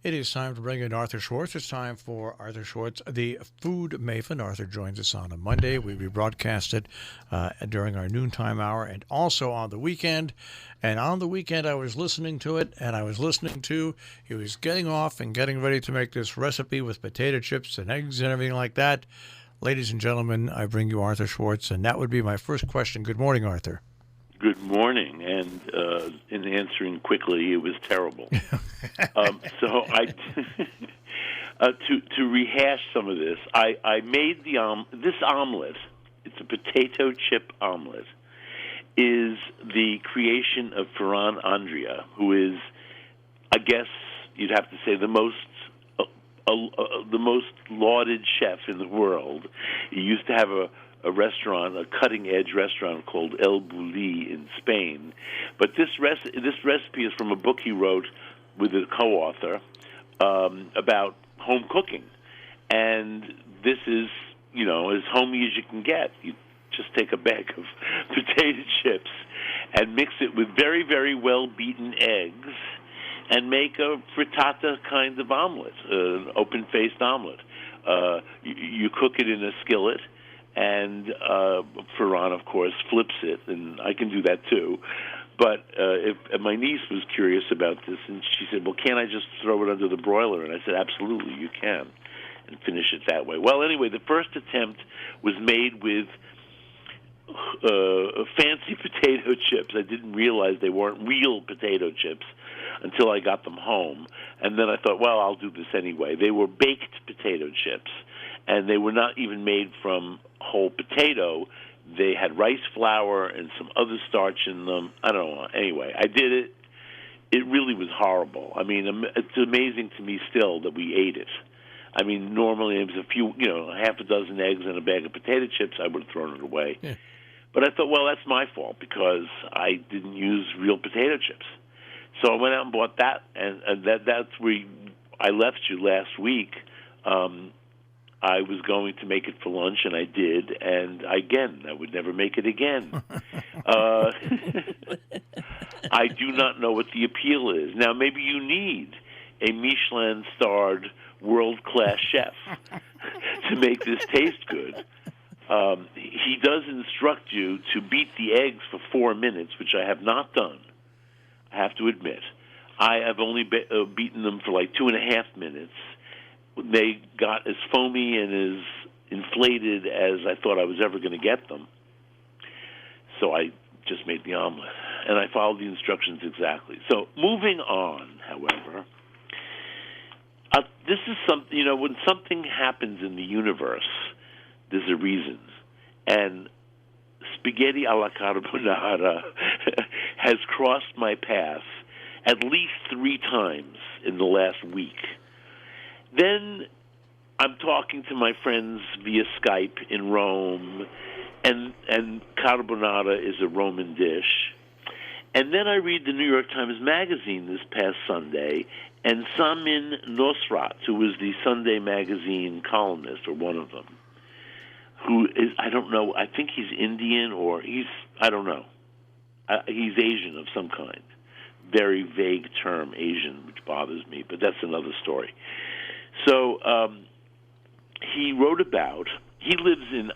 It is time to bring in Arthur Schwartz. It's time for Arthur Schwartz, the food maven. Arthur joins us on a Monday. We rebroadcast it during our noontime hour and also on the weekend. And on the weekend, I was listening to it, and I was listening to, he was getting off and getting ready to make this recipe with potato chips and eggs and everything like that. Ladies and gentlemen, I bring you Arthur Schwartz, and that would be my first question. Good morning, Arthur. Good morning, and in answering quickly, it was terrible. So I, to rehash some of this, I made this omelet. It's a potato chip omelet. Is the creation of Ferran Adrià, who is, I guess you'd have to say, the most lauded chef in the world. He used to have a restaurant, a cutting-edge restaurant called El Bulli in Spain. But this recipe is from a book he wrote with a co-author about home cooking. And this is, as homey as you can get. You just take a bag of potato chips and mix it with very, very well-beaten eggs and make a frittata kind of omelet, an open-faced omelet. You cook it in a skillet, and Ferran, of course, flips it, and I can do that too. But my niece was curious about this, and she said, well, can't I just throw it under the broiler? And I said, absolutely, you can, and finish it that way. Well, anyway, the first attempt was made with fancy potato chips. I didn't realize they weren't real potato chips until I got them home. And then I thought, well, I'll do this anyway. They were baked potato chips, and they were not even made from whole potato. They had rice flour and some other starch in them. I don't know. Anyway, I did it. It really was horrible. I mean, it's amazing to me still that we ate it. I mean, normally it was a few, half a dozen eggs and a bag of potato chips. I would have thrown it away. Yeah. But I thought, well, that's my fault because I didn't use real potato chips. So I went out and bought that, and that's where I left you last week. I was going to make it for lunch, and I did. And again, I would never make it again. I do not know what the appeal is. Now, maybe you need a Michelin-starred world-class chef to make this taste good. He does instruct you to beat the eggs for 4 minutes, which I have not done, I have to admit. I have only beaten them for like 2.5 minutes. They got as foamy and as inflated as I thought I was ever going to get them. So I just made the omelet, and I followed the instructions exactly. So moving on, however, this is something, when something happens in the universe, there's a reason. And spaghetti alla carbonara has crossed my path at least 3 times in the last week. Then I'm talking to my friends via Skype in Rome, and carbonara is a Roman dish. And then I read the New York Times Magazine this past Sunday, and Samin Nosrat, who was the Sunday Magazine columnist, or one of them, who is, I don't know, I think he's Indian or I don't know. He's Asian of some kind. Very vague term, Asian, which bothers me, but that's another story. So he wrote about, he lives in,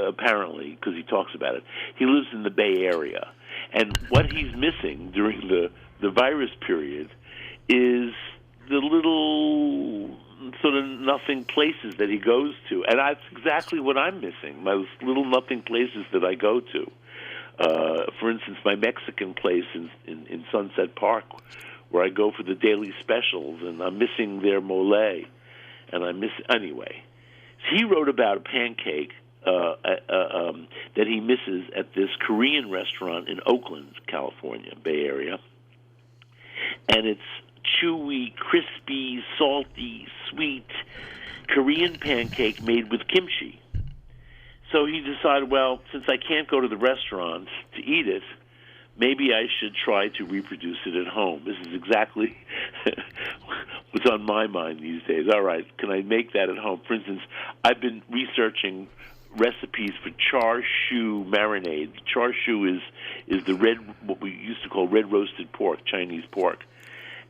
apparently, because he talks about it, he lives in the Bay Area. And what he's missing during the virus period is the little sort of nothing places that he goes to. And that's exactly what I'm missing, those little nothing places that I go to. For instance, my Mexican place in Sunset Park, where I go for the daily specials, and I'm missing their mole. And anyway. So he wrote about a pancake that he misses at this Korean restaurant in Oakland, California, Bay Area. And it's chewy, crispy, salty, sweet Korean pancake made with kimchi. So he decided, well, since I can't go to the restaurant to eat it, maybe I should try to reproduce it at home. This is exactly what's on my mind these days. All right, can I make that at home? For instance, I've been researching recipes for char siu marinade. Char siu is the red, what we used to call red roasted pork, Chinese pork.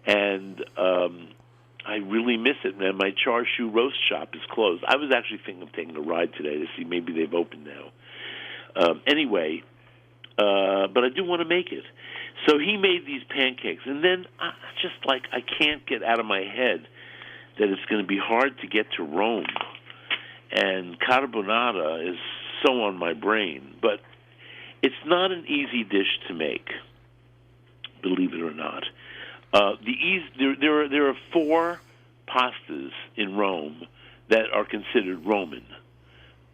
And I really miss it, man. My char siu roast shop is closed. I was actually thinking of taking a ride today to see maybe they've opened now. Anyway, but I do want to make it. So he made these pancakes, and then I can't get out of my head that it's going to be hard to get to Rome. And carbonara is so on my brain, but it's not an easy dish to make, believe it or not. There are 4 pastas in Rome that are considered Roman.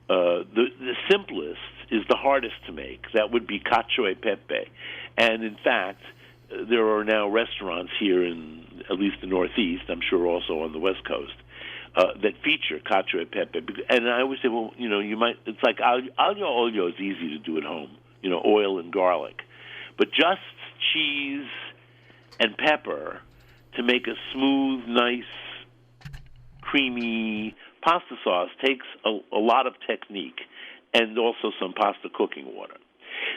The simplest is the hardest to make. That would be cacio e pepe. And in fact, there are now restaurants here in at least the Northeast, I'm sure also on the West Coast, that feature cacio e pepe. And I always say, well, you might. It's like aglio olio is easy to do at home, oil and garlic, but just cheese and pepper to make a smooth, nice, creamy pasta sauce takes a lot of technique and also some pasta cooking water.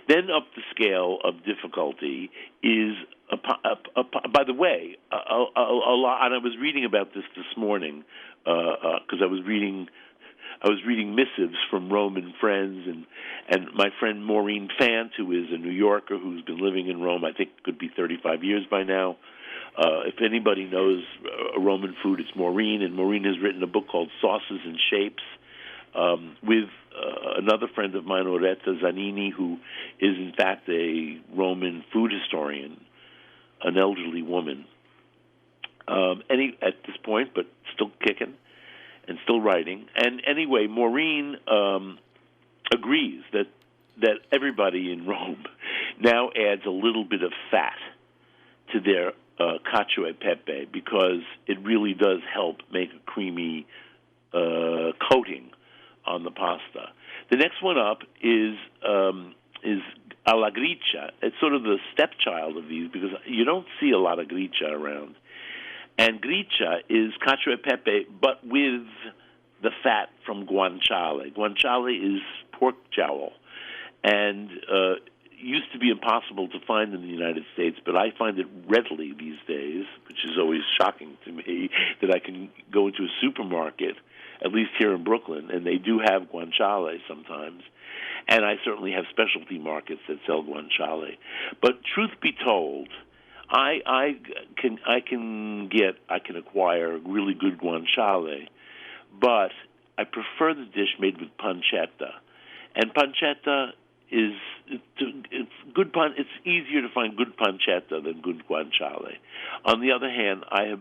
Then up the scale of difficulty is, by the way, a lot. And I was reading about this morning because I was reading missives from Roman friends, and my friend Maureen Fant, who is a New Yorker who's been living in Rome, I think could be 35 years by now. If anybody knows Roman food, it's Maureen, and Maureen has written a book called Sauces and Shapes with another friend of mine, Oretta Zanini, who is in fact a Roman food historian, an elderly woman, at this point, but still kicking and still writing. And anyway, Maureen agrees that everybody in Rome now adds a little bit of fat to their cacio e pepe because it really does help make a creamy coating on the pasta. The next one up is alla gricia. It's sort of the stepchild of these because you don't see a lot of gricia around. And gricia is cacio e pepe, but with the fat from guanciale. Guanciale is pork jowl, and used to be impossible to find in the United States, but I find it readily these days, which is always shocking to me, that I can go into a supermarket, at least here in Brooklyn, and they do have guanciale sometimes, and I certainly have specialty markets that sell guanciale. But truth be told, I can acquire really good guanciale, but I prefer the dish made with pancetta, and pancetta is it's good. It's easier to find good pancetta than good guanciale. On the other hand, I have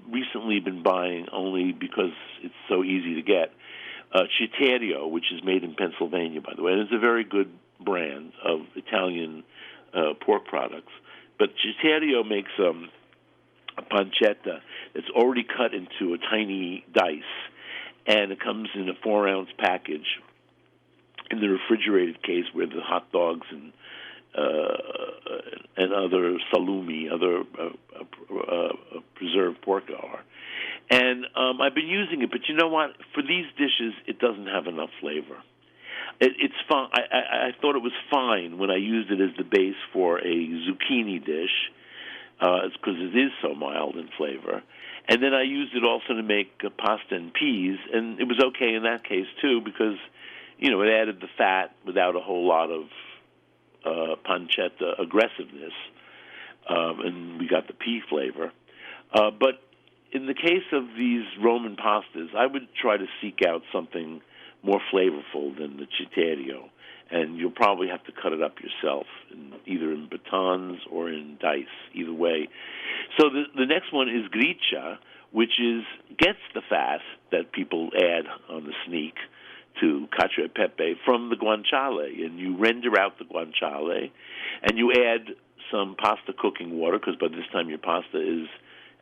recently been buying, only because it's so easy to get, Citerio, which is made in Pennsylvania, by the way, and it's a very good brand of Italian pork products. But Citerio makes a pancetta that's already cut into a tiny dice, and it comes in a 4-ounce package in the refrigerated case where the hot dogs and other salumi, other preserved pork are. And I've been using it, but you know what? For these dishes, it doesn't have enough flavor. It's fine. I thought it was fine when I used it as the base for a zucchini dish, it's because it is so mild in flavor. And then I used it also to make pasta and peas, and it was okay in that case too because, it added the fat without a whole lot of pancetta aggressiveness, and we got the pea flavor. But in the case of these Roman pastas, I would try to seek out something more flavorful than the Citerio, and you'll probably have to cut it up yourself, either in batons or in dice, either way. So the next one is gricia, which gets the fat that people add on the sneak to cacio e pepe from the guanciale, and you render out the guanciale, and you add some pasta cooking water, because by this time your pasta is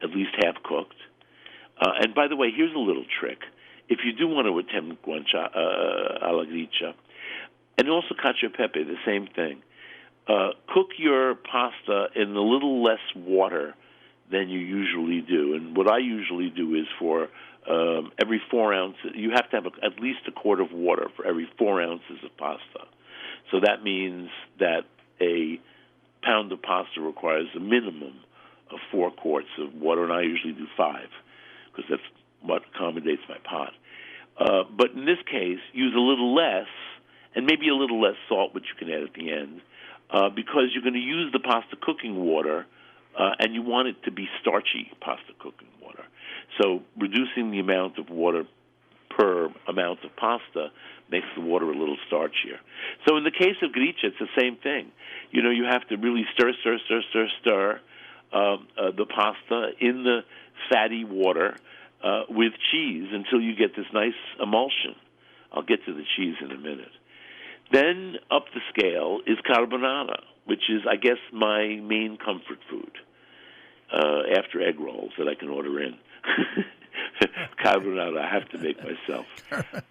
at least half cooked. And by the way, here's a little trick. If you do want to attempt alla gricia, and also cacio e pepe, the same thing, cook your pasta in a little less water than you usually do. And what I usually do is for every 4 ounces, you have to have at least a quart of water for every 4 ounces of pasta. So that means that a pound of pasta requires a minimum of 4 quarts of water, and I usually do 5. because that's what accommodates my pot. But in this case, use a little less, and maybe a little less salt, which you can add at the end, because you're going to use the pasta cooking water, and you want it to be starchy pasta cooking water. So reducing the amount of water per amount of pasta makes the water a little starchier. So in the case of gricia, it's the same thing. You have to really stir the pasta in the fatty water with cheese until you get this nice emulsion. I'll get to the cheese in a minute. Then up the scale is carbonara, which is, I guess, my main comfort food after egg rolls that I can order in. Carbonara I have to make myself.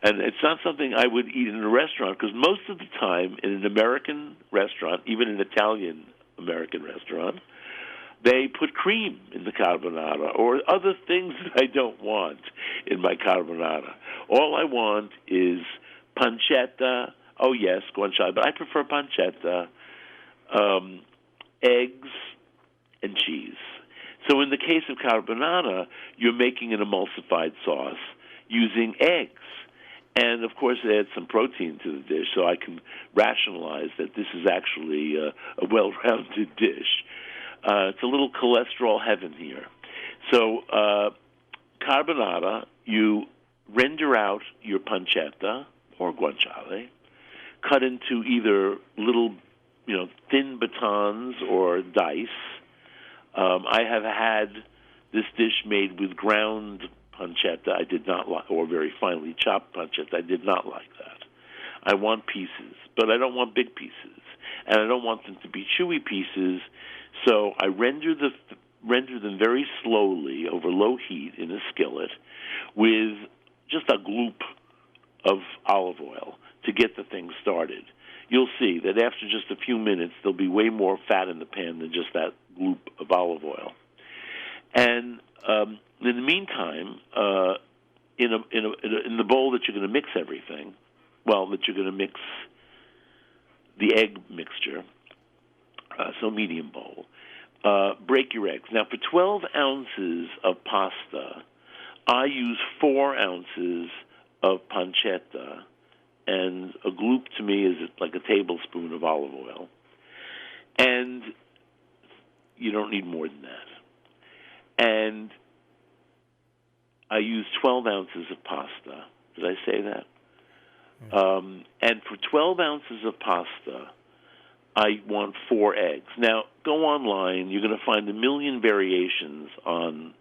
And it's not something I would eat in a restaurant, because most of the time in an American restaurant, even an Italian-American restaurant, they put cream in the carbonara or other things that I don't want in my carbonara. All I want is pancetta. Oh, yes, guanciale, but I prefer pancetta, eggs, and cheese. So in the case of carbonara, you're making an emulsified sauce using eggs. And, of course, it adds some protein to the dish, so I can rationalize that this is actually a well-rounded dish. It's a little cholesterol heaven here. So carbonara, you render out your pancetta or guanciale, cut into either little, thin batons or dice. I have had this dish made with ground pancetta. I did not like, or very finely chopped pancetta. I did not like that. I want pieces, but I don't want big pieces, and I don't want them to be chewy pieces. So I render them very slowly over low heat in a skillet with just a gloop of olive oil to get the thing started. You'll see that after just a few minutes, there'll be way more fat in the pan than just that gloop of olive oil. And in the meantime, in the bowl that you're going to mix everything, that you're going to mix the egg mixture, so medium bowl, break your eggs. Now, for 12 ounces of pasta, I use 4 ounces of pancetta, and a gloop to me is like a tablespoon of olive oil. And you don't need more than that. And I use 12 ounces of pasta. Did I say that? And for 12 ounces of pasta, I want 4 eggs. Now, go online. You're going to find a million variations on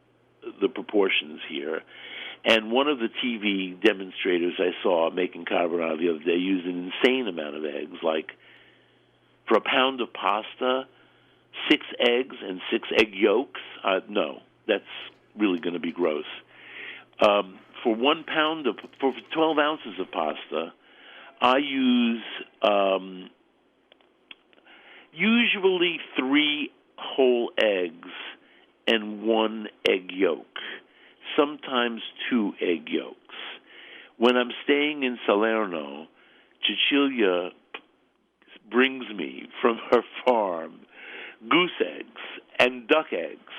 the proportions here. And one of the TV demonstrators I saw making carbonara the other day used an insane amount of eggs. Like, for a pound of pasta, 6 eggs and 6 egg yolks? No, that's really going to be gross. For 1 pound for 12 ounces of pasta, I use usually 3 whole eggs and 1 egg yolk, sometimes 2 egg yolks. When I'm staying in Salerno, Cecilia brings me from her farm goose eggs and duck eggs,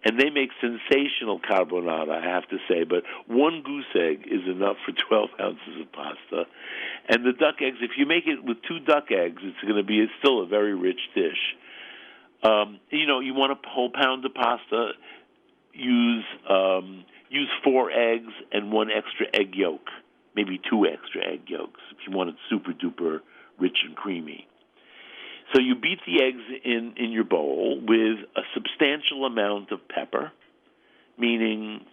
and they make sensational carbonara, I have to say, but 1 goose egg is enough for 12 ounces of pasta. And the duck eggs, if you make it with 2 duck eggs, it's going to be still a very rich dish. You want a whole pound of pasta, use 4 eggs and 1 extra egg yolk, maybe 2 extra egg yolks if you want it super duper rich and creamy. So you beat the eggs in your bowl with a substantial amount of pepper, meaning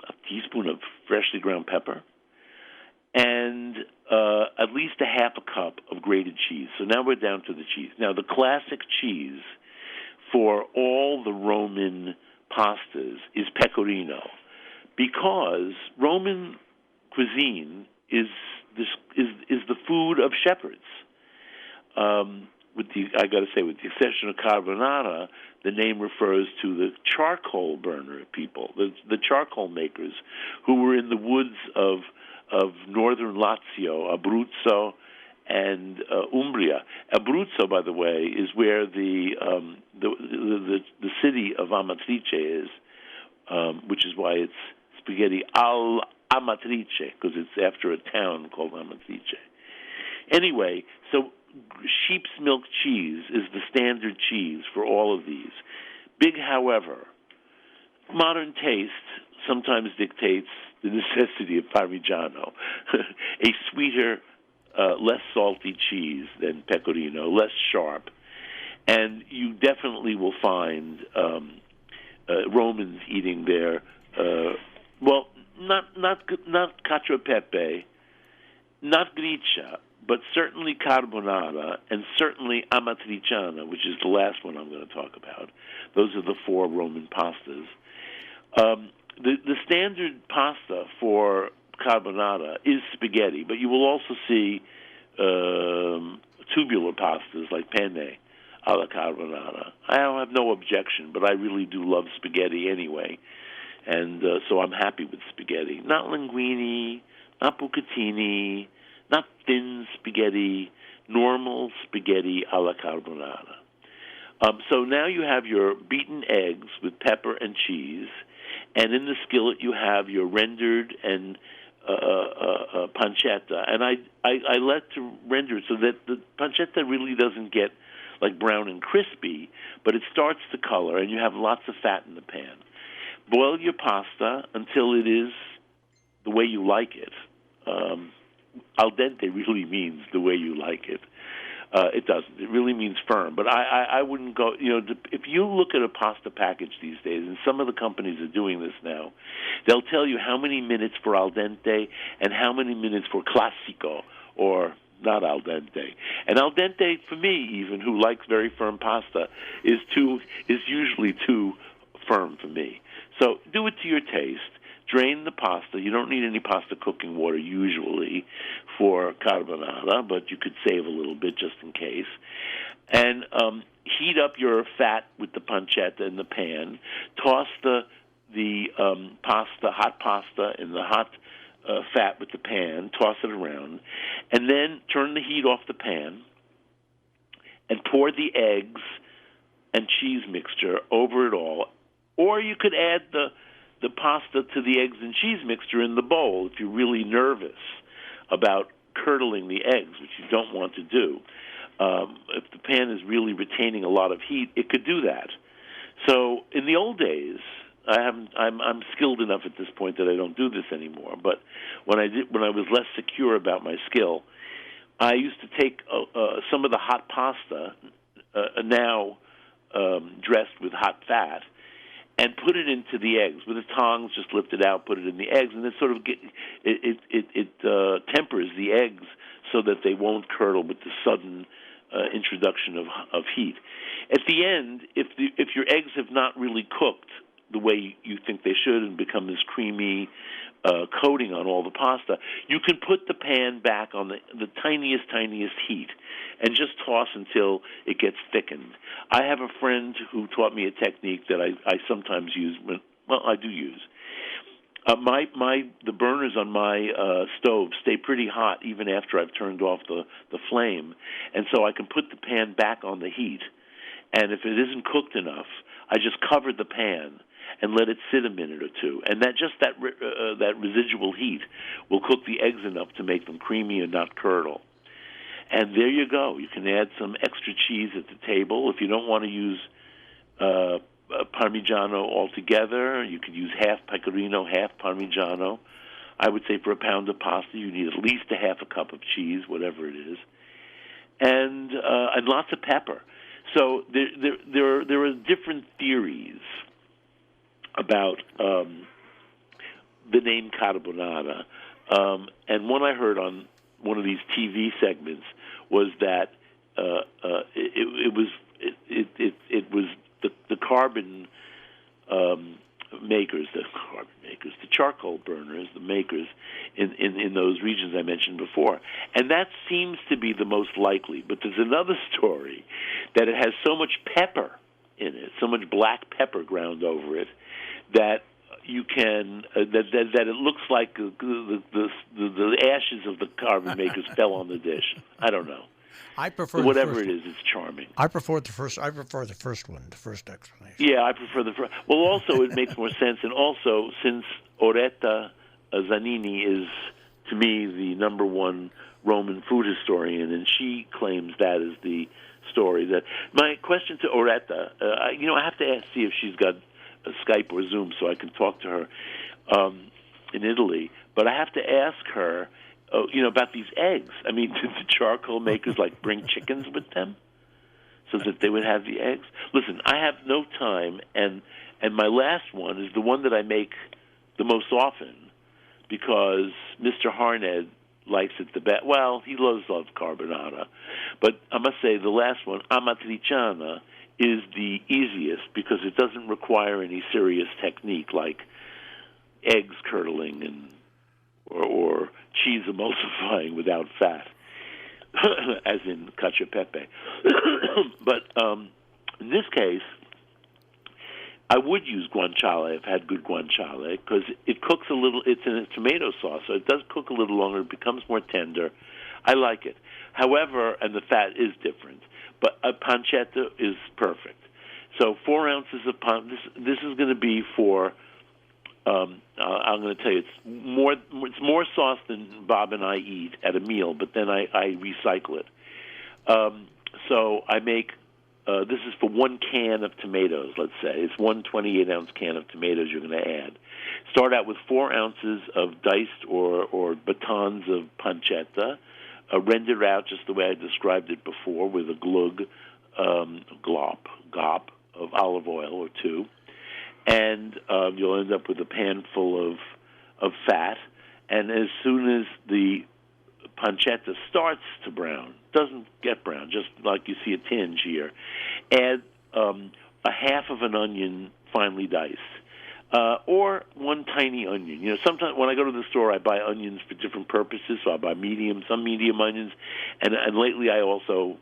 a teaspoon of freshly ground pepper, and at least a half a cup of grated cheese. So now we're down to the cheese. Now, the classic cheese for all the Roman pastas is pecorino, because Roman cuisine is the food of shepherds. With the exception of carbonara, the name refers to the charcoal burner people, the charcoal makers who were in the woods of northern Lazio, Abruzzo, and Umbria. Abruzzo, by the way, is where the city of Amatrice is, which is why it's spaghetti al Amatrice, because it's after a town called Amatrice. Anyway, so sheep's milk cheese is the standard cheese for all of these. Big, however, modern taste sometimes dictates the necessity of Parmigiano, a sweeter, less salty cheese than Pecorino, less sharp. And you definitely will find Romans eating their, not cacio e pepe, not gricia, but certainly carbonara, and certainly amatriciana, which is the last one I'm going to talk about. Those are the 4 Roman pastas. The standard pasta for carbonara is spaghetti, but you will also see tubular pastas like penne alla carbonara. I don't have no objection, but I really do love spaghetti anyway, and so I'm happy with spaghetti. Not linguine, not bucatini, not thin spaghetti, normal spaghetti alla carbonara. So now you have your beaten eggs with pepper and cheese, and in the skillet you have your rendered and pancetta. And I like to render it so that the pancetta really doesn't get like brown and crispy, but it starts to color, and you have lots of fat in the pan. Boil your pasta until it is the way you like it. Al dente really means the way you like it. It doesn't. It really means firm. But I wouldn't go, if you look at a pasta package these days, and some of the companies are doing this now, they'll tell you how many minutes for al dente and how many minutes for classico, or not al dente. And al dente, for me even, who likes very firm pasta, is usually too firm for me. So do it to your taste. Drain the pasta. You don't need any pasta cooking water usually for carbonara, but you could save a little bit just in case. And heat up your fat with the pancetta in the pan. Toss the hot pasta in the hot fat with the pan. Toss it around. And then turn the heat off the pan and pour the eggs and cheese mixture over it all. Or you could add the pasta to the eggs and cheese mixture in the bowl if you're really nervous about curdling the eggs, which you don't want to do. If the pan is really retaining a lot of heat, it could do that. So in the old days, I'm skilled enough at this point that I don't do this anymore. But when I was less secure about my skill, I used to take some of the hot pasta, now dressed with hot fat, and put it into the eggs with the tongs. Just lift it out, put it in the eggs, and it sort of tempers the eggs so that they won't curdle with the sudden introduction of heat. At the end, if your eggs have not really cooked the way you think they should and become this creamy coating on all the pasta, you can put the pan back on the tiniest heat and just toss until it gets thickened. I have a friend who taught me a technique that I sometimes use. I do use. The burners on my stove stay pretty hot even after I've turned off the flame, and so I can put the pan back on the heat. And if it isn't cooked enough, I just cover the pan and let it sit a minute or two, and that residual heat will cook the eggs enough to make them creamy and not curdle. And there you go. You can add some extra cheese at the table. If you don't want to use Parmigiano altogether, you could use half Pecorino, half Parmigiano. I would say for a pound of pasta, you need at least a half a cup of cheese, whatever it is, and lots of pepper. So there are different theories about the name carbonara, and one I heard on one of these TV segments was that it was the carbon makers, the charcoal burners, the makers in those regions I mentioned before, and that seems to be the most likely. But there's another story that it has so much pepper in it, so much black pepper ground over it, that you can that it looks like the ashes of the carbon makers fell on the dish. I don't know. I prefer Whatever it is, it's charming. I prefer the first. I prefer the first one, the first explanation. Yeah, I prefer the first. Well, also it makes more sense, and also since Oretta Zanini is, to me, the number one Roman food historian, and she claims that is the story. That my question to Oretta, I have to see if she's got a Skype or Zoom so I can talk to her in Italy. But I have to ask her, about these eggs. I mean, did the charcoal makers bring chickens with them so that they would have the eggs? Listen, I have no time, and my last one is the one that I make the most often because Mr. Harned likes it the best. Well, he loves carbonara, but I must say the last one, amatriciana, is the easiest because it doesn't require any serious technique like eggs curdling or cheese emulsifying without fat, as in cacio e pepe. But in this case, I would use guanciale. I've had good guanciale because it cooks a little. It's in a tomato sauce, so it does cook a little longer. It becomes more tender. I like it. However, and the fat is different, but a pancetta is perfect. So 4 ounces of this is going to be for. I'm going to tell you, it's more sauce than Bob and I eat at a meal, but then I recycle it. So I make. This is for 1 can of tomatoes, let's say. It's 1 28-ounce can of tomatoes you're going to add. Start out with 4 ounces of diced or batons of pancetta. Render out just the way I described it before with a glop of olive oil or 2. And you'll end up with a pan full of fat. And as soon as the pancetta starts to brown, doesn't get brown, just like you see a tinge here, add a half of an onion finely diced, or 1 tiny onion. Sometimes when I go to the store, I buy onions for different purposes, so I buy some medium onions, and lately the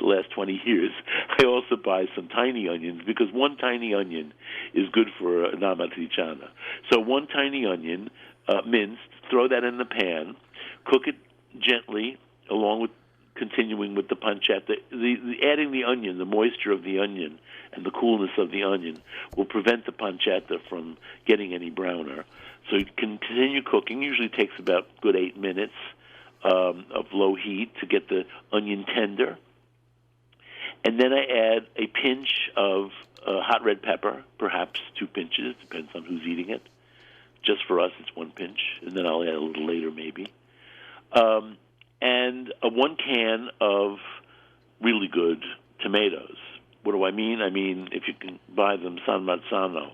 last 20 years, I also buy some tiny onions, because 1 tiny onion is good for an amatriciana. So 1 tiny onion, minced, throw that in the pan, cook it gently, along with continuing with the pancetta. Adding the onion, the moisture of the onion and the coolness of the onion will prevent the pancetta from getting any browner. So you can continue cooking. Usually takes about good 8 minutes of low heat to get the onion tender. And then I add a pinch of hot red pepper, perhaps 2 pinches, depends on who's eating it. Just for us, it's 1 pinch, and then I'll add a little later maybe. And 1 can of really good tomatoes. What do I mean? I mean, if you can buy them San Marzano.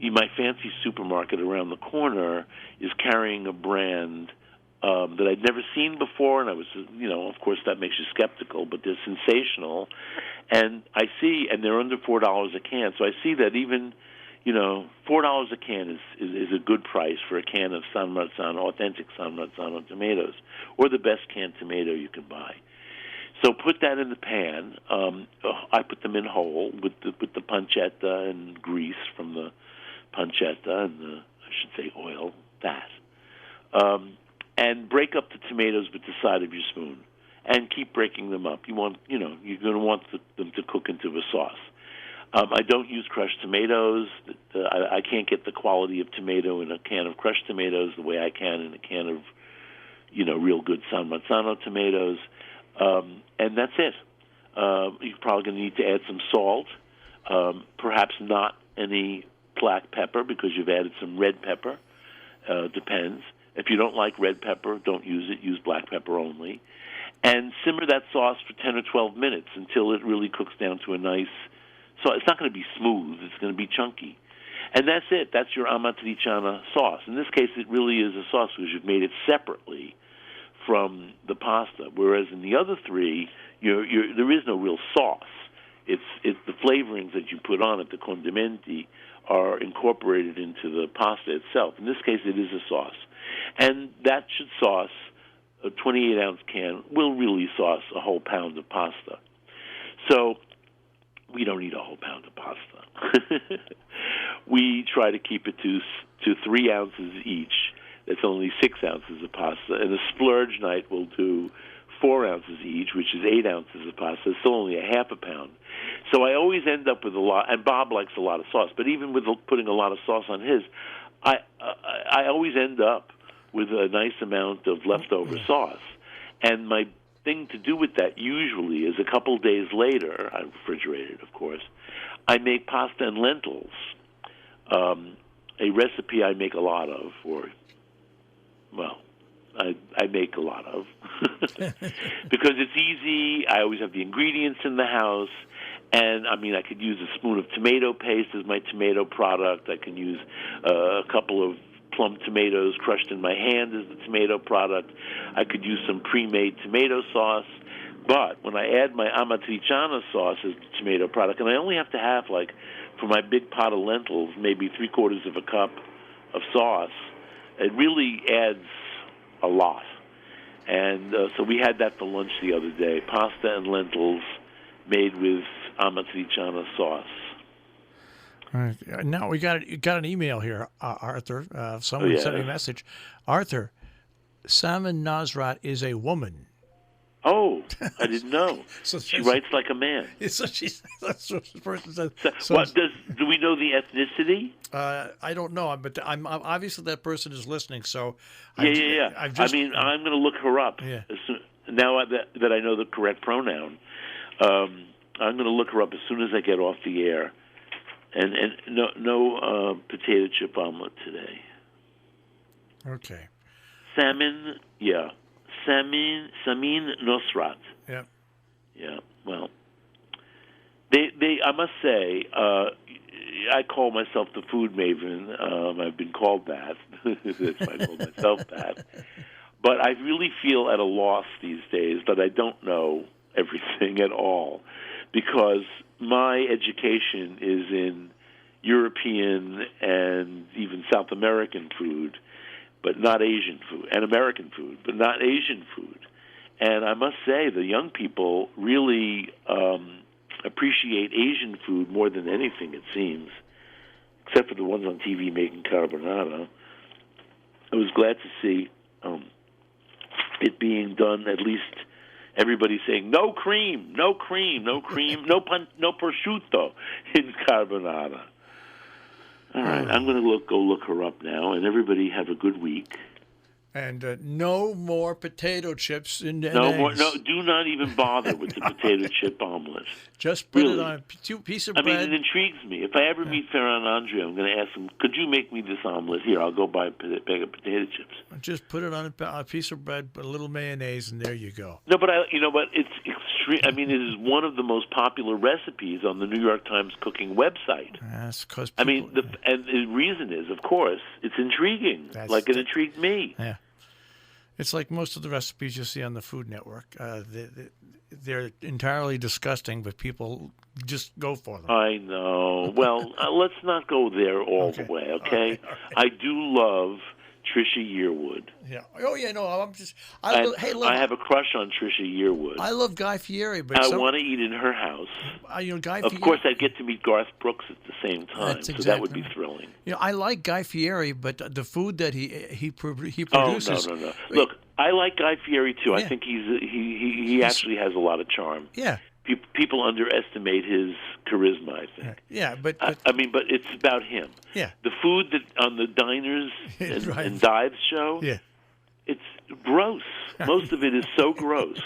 My fancy supermarket around the corner is carrying a brand that I'd never seen before, and I was, of course that makes you skeptical, but they're sensational. And I see, and they're under $4 a can, so I see that even, $4 a can is a good price for a can of San Marzano, authentic San Marzano tomatoes, or the best canned tomato you can buy. So put that in the pan. I put them in whole with the pancetta and grease from the pancetta and oil, fat. And break up the tomatoes with the side of your spoon, and keep breaking them up. You're going to want them to cook into a sauce. I don't use crushed tomatoes. I can't get the quality of tomato in a can of crushed tomatoes the way I can in a can of, real good San Marzano tomatoes. And that's it. You're probably going to need to add some salt, perhaps not any black pepper because you've added some red pepper. Depends. If you don't like red pepper, don't use it. Use black pepper only. And simmer that sauce for 10 or 12 minutes until it really cooks down to a nice... So it's not going to be smooth. It's going to be chunky. And that's it. That's your amatriciana sauce. In this case, it really is a sauce because you've made it separately from the pasta, whereas in the other 3, there is no real sauce. It's the flavorings that you put on it, the condimenti, are incorporated into the pasta itself. In this case, it is a sauce. And that should sauce, a 28-ounce can, will really sauce a whole pound of pasta. So we don't eat a whole pound of pasta. We try to keep it to 3 ounces each. It's only 6 ounces of pasta. And a splurge night will do 4 ounces each, which is 8 ounces of pasta. It's still only a half a pound. So I always end up with a lot, and Bob likes a lot of sauce, but even with putting a lot of sauce on his, I always end up with a nice amount of leftover sauce. And my thing to do with that usually is a couple days later, I refrigerate it, of course, I make pasta and lentils, a recipe I make a lot of, I make a lot of, because it's easy. I always have the ingredients in the house, and I could use a spoon of tomato paste as my tomato product. I can use a couple of plum tomatoes crushed in my hand as the tomato product. I could use some pre-made tomato sauce. But when I add my amatriciana sauce as the tomato product, and I only have to have, for my big pot of lentils, maybe 3/4 of a cup of sauce, it really adds a lot. And so we had that for lunch the other day, pasta and lentils made with amatriciana sauce. All right. Now we got an email here, Arthur. Someone sent me a message. Arthur, Salman Nasrat is a woman. Oh, I didn't know. She writes like a man. That's what the person said. Do we know the ethnicity? I don't know, but I'm obviously that person is listening. So yeah. I'm going to look her up. Yeah. Now that I know the correct pronoun, I'm going to look her up as soon as I get off the air. And no potato chip omelet today. Okay. Samin Nosrat. Yeah. Yeah. Well, they. I must say, I call myself the food maven. I've been called that. That's why I call myself that. But I really feel at a loss these days that I don't know everything at all, because my education is in European and even South American food, but not Asian food, and American food, but not Asian food. And I must say, the young people really appreciate Asian food more than anything, it seems, except for the ones on TV making carbonara. I was glad to see it being done, at least everybody saying, no cream, no prosciutto in carbonara. All right, I'm going to go look her up now, and everybody have a good week. And no more potato chips and no eggs. more. No, do not even bother with the potato chip omelet. Just put it on a piece of bread. It intrigues me. If I ever meet Ferran Andre, I'm going to ask him, could you make me this omelet? Here, I'll go buy a bag of potato chips. Just put it on a piece of bread, put a little mayonnaise, and there you go. No, but it's extreme. It is one of the most popular recipes on the New York Times cooking website. That's because and the reason is, of course, it's intriguing. It intrigued me. Yeah. It's like most of the recipes you see on the Food Network. They're entirely disgusting, but people just go for them. I know. Well, let's not go there all the way, okay? All right. I do love Trisha Yearwood. Yeah. Oh, yeah, no, I have a crush on Trisha Yearwood. I love Guy Fieri, but I want to eat in her house. Guy of course, I'd get to meet Garth Brooks at the same time, so that would be thrilling. I like Guy Fieri, but the food that he produces. Oh, no. Look, I like Guy Fieri too. Yeah. I think he actually has a lot of charm. Yeah. People underestimate his charisma, I think. Yeah, but but it's about him. Yeah. The food that on the diners and dives show. Yeah. It's gross. Most of it is so gross.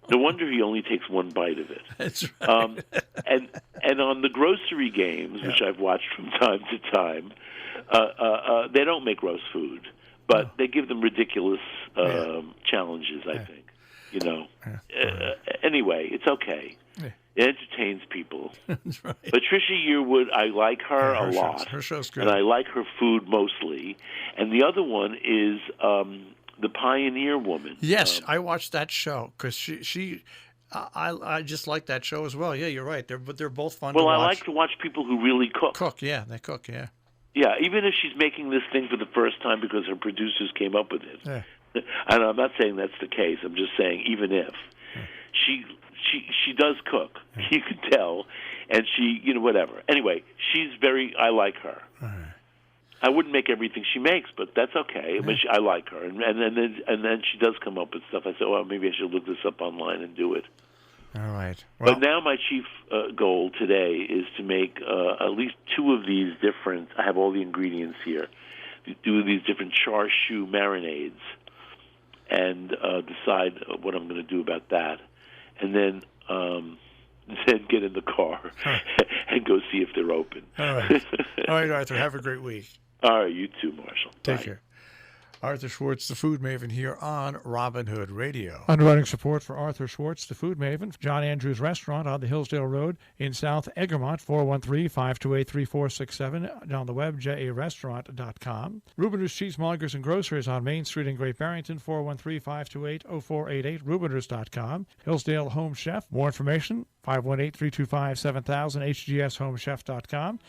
No wonder he only takes one bite of it. That's right. And on the grocery games, which I've watched from time to time, they don't make roast food, but they give them ridiculous challenges, I think. Anyway, it's okay. Yeah. It entertains people. That's right. But Trisha Yearwood, I like her a lot. Her show's good. And I like her food mostly. And the other one is The Pioneer Woman. Yes, I watched that show because I just like that show as well. Yeah, you're right. They're both fun to watch. Well, I like to watch people who really cook. They cook, yeah. Yeah, even if she's making this thing for the first time because her producers came up with it. Yeah. And I'm not saying that's the case. I'm just saying even if. She does cook. You can tell. And she, whatever. Anyway, I like her. All right. I wouldn't make everything she makes, but that's okay. I mean, I like her, and then she does come up with stuff. I said, well, maybe I should look this up online and do it. All right. Well, but now my chief goal today is to make at least 2 of these different. I have all the ingredients here. Do these different char siu marinades, and decide what I'm going to do about that, and then get in the car and go see if they're open. All right. All right, Arthur. Have a great week. All right, you too, Marshall. Take Bye. care. Arthur Schwartz, the Food Maven, here on Robin Hood Radio. Underwriting support for Arthur Schwartz, the Food Maven, John Andrews Restaurant on the Hillsdale Road in South Egremont, 413-528-3467, on the web, jarestaurant.com. Rubiners Cheesemongers and Grocers on Main Street in Great Barrington, 413-528-0488, rubiners.com. Hillsdale Home Chef, more information, 518-325-7000, hgshomechef.com.